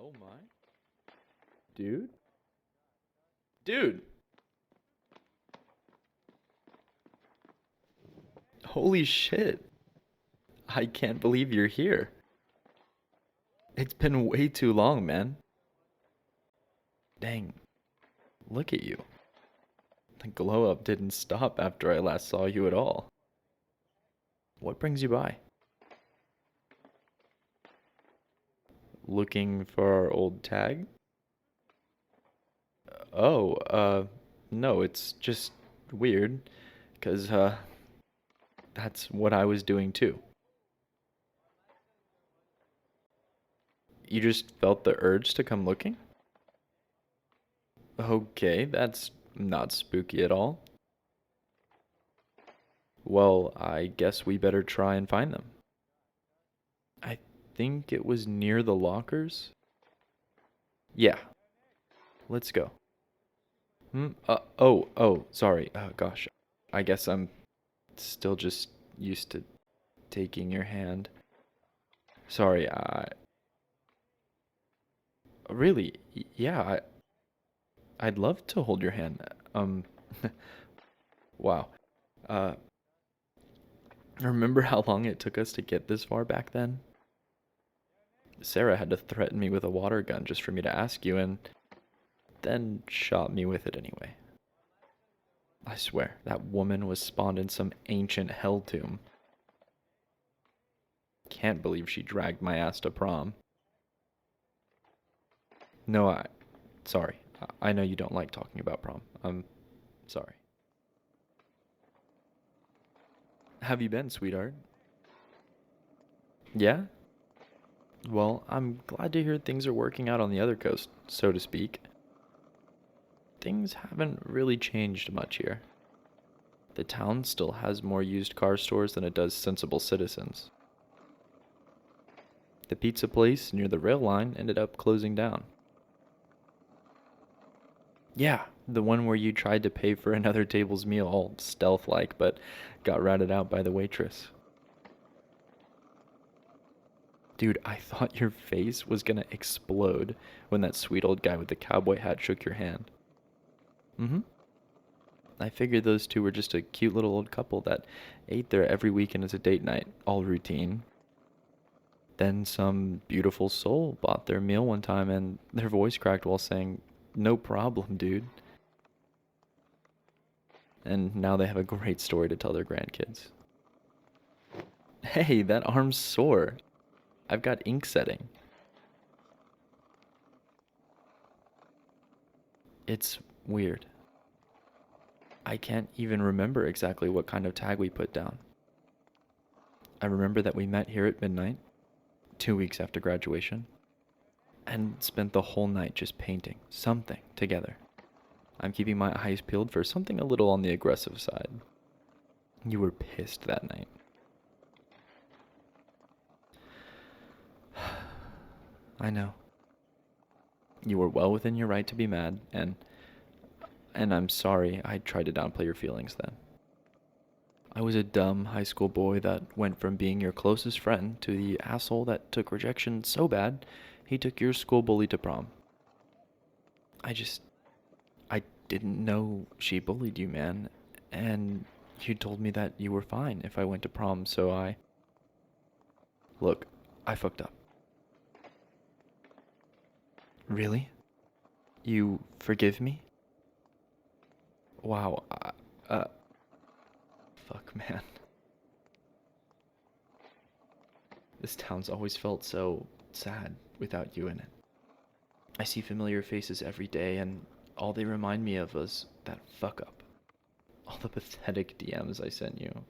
Oh my. Dude? Dude! Holy shit. I can't believe you're here. It's been way too long, man. Dang, look at you. The glow up didn't stop after I last saw you at all. What brings you by? Looking for our old tag? Oh, no, it's just weird, 'cause, that's what I was doing too. You just felt the urge to come looking? Okay, that's not spooky at all. Well, I guess we better try and find them. I think it was near the lockers. Yeah, let's go. Sorry. Gosh. I guess I'm still just used to taking your hand. Sorry, really, yeah, I'd love to hold your hand. Um, wow. Uh, remember how long it took us to get this far back then? Sarah had to threaten me with a water gun just for me to ask you, and then shot me with it anyway. I swear, that woman was spawned in some ancient hell tomb. Can't believe she dragged my ass to prom. No, sorry. I know you don't like talking about prom. I'm sorry. Have you been, sweetheart? Yeah? Well, I'm glad to hear things are working out on the other coast, so to speak. Things haven't really changed much here. The town still has more used car stores than it does sensible citizens. The pizza place near the rail line ended up closing down. Yeah, the one where you tried to pay for another table's meal all stealth-like, but got ratted out by the waitress. Dude, I thought your face was gonna explode when that sweet old guy with the cowboy hat shook your hand. Mm-hmm. I figured those two were just a cute little old couple that ate there every weekend as a date night, all routine. Then some beautiful soul bought their meal one time and their voice cracked while saying, "No problem, dude." And now they have a great story to tell their grandkids. Hey, that arm's sore. I've got ink setting. It's weird. I can't even remember exactly what kind of tag we put down. I remember that we met here at midnight, 2 weeks after graduation, and spent the whole night just painting something together. I'm keeping my eyes peeled for something a little on the aggressive side. You were pissed that night. I know. You were well within your right to be mad, and I'm sorry I tried to downplay your feelings then. I was a dumb high school boy that went from being your closest friend to the asshole that took rejection so bad he took your school bully to prom. I didn't know she bullied you, man, and you told me that you were fine if I went to prom, so Look, I fucked up. Really? You forgive me? Wow, fuck, man. This town's always felt so sad without you in it. I see familiar faces every day, and all they remind me of was that fuck up. All the pathetic DMs I sent you.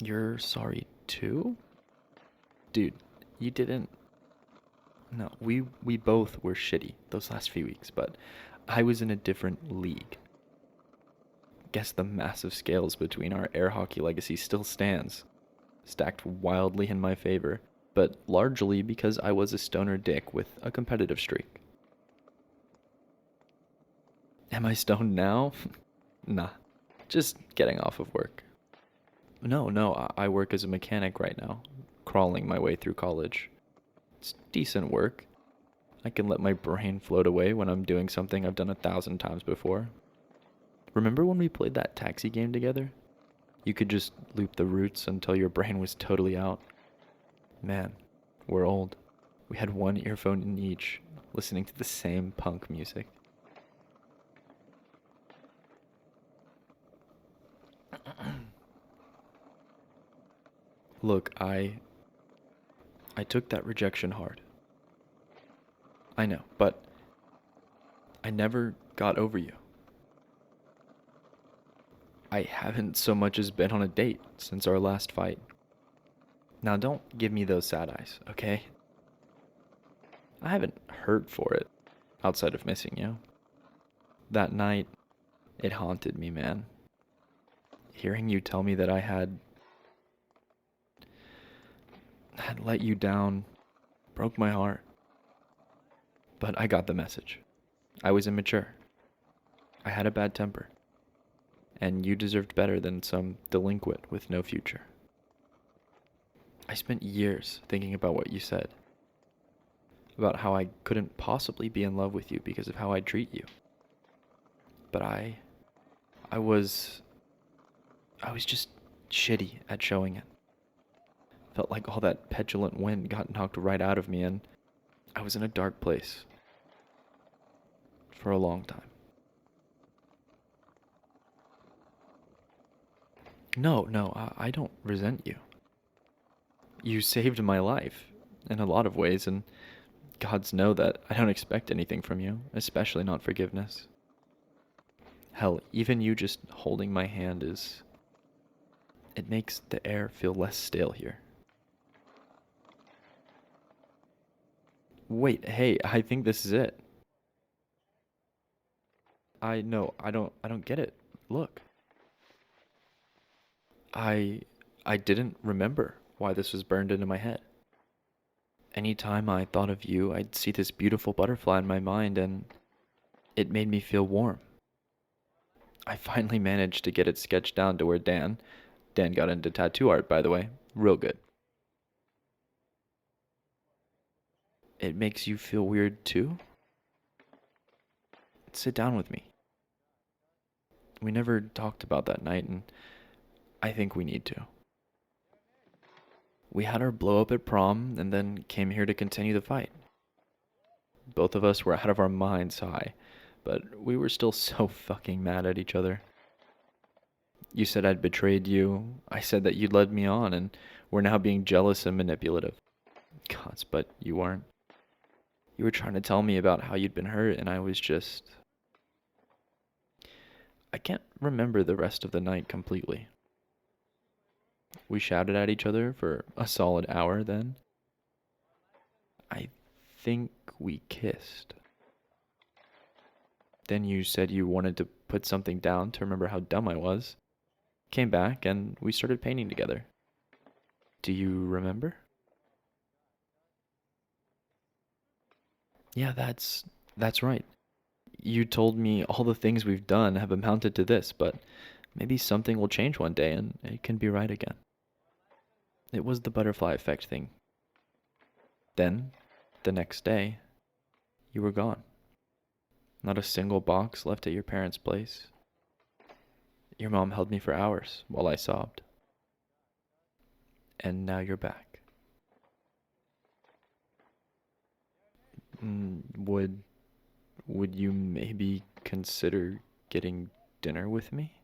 You're sorry too? Dude, you didn't. No, we both were shitty those last few weeks, but I was in a different league. Guess the massive scales between our air hockey legacy still stands, stacked wildly in my favor, but largely because I was a stoner dick with a competitive streak. Am I stoned now? Nah, just getting off of work. No, I work as a mechanic right now, crawling my way through college. It's decent work, I can let my brain float away when I'm doing something I've done 1,000 times before. Remember when we played that taxi game together? You could just loop the routes until your brain was totally out. Man, we're old. We had one earphone in each, listening to the same punk music. Look, I took that rejection hard. I know, but I never got over you. I haven't so much as been on a date since our last fight. Now don't give me those sad eyes, okay? I haven't hurt for it, outside of missing you. That night, it haunted me, man. Hearing you tell me that I had let you down broke my heart. But I got the message. I was immature. I had a bad temper. And you deserved better than some delinquent with no future. I spent years thinking about what you said. About how I couldn't possibly be in love with you because of how I treat you. But I was just shitty at showing it. Felt like all that petulant wind got knocked right out of me, and I was in a dark place. For a long time. No, I don't resent you. You saved my life, in a lot of ways, and gods know that I don't expect anything from you, especially not forgiveness. Hell, even you just holding my hand it makes the air feel less stale here. Wait, hey, I think this is it. I don't get it. Look. I didn't remember why this was burned into my head. Anytime I thought of you, I'd see this beautiful butterfly in my mind, and it made me feel warm. I finally managed to get it sketched down to where Dan got into tattoo art, by the way, real good. It makes you feel weird too? Sit down with me. We never talked about that night, and I think we need to. We had our blow up at prom, and then came here to continue the fight. Both of us were out of our minds high, but we were still so fucking mad at each other. You said I'd betrayed you. I said that you'd led me on, and were now being jealous and manipulative. Gods, but you weren't. You were trying to tell me about how you'd been hurt, and I was just... I can't remember the rest of the night completely. We shouted at each other for a solid hour then. I think we kissed. Then you said you wanted to put something down to remember how dumb I was. Came back and we started painting together. Do you remember? Yeah, that's right. You told me all the things we've done have amounted to this, but maybe something will change one day and it can be right again. It was the butterfly effect thing. Then, the next day, you were gone. Not a single box left at your parents' place. Your mom held me for hours while I sobbed. And now you're back. Would you maybe consider getting dinner with me?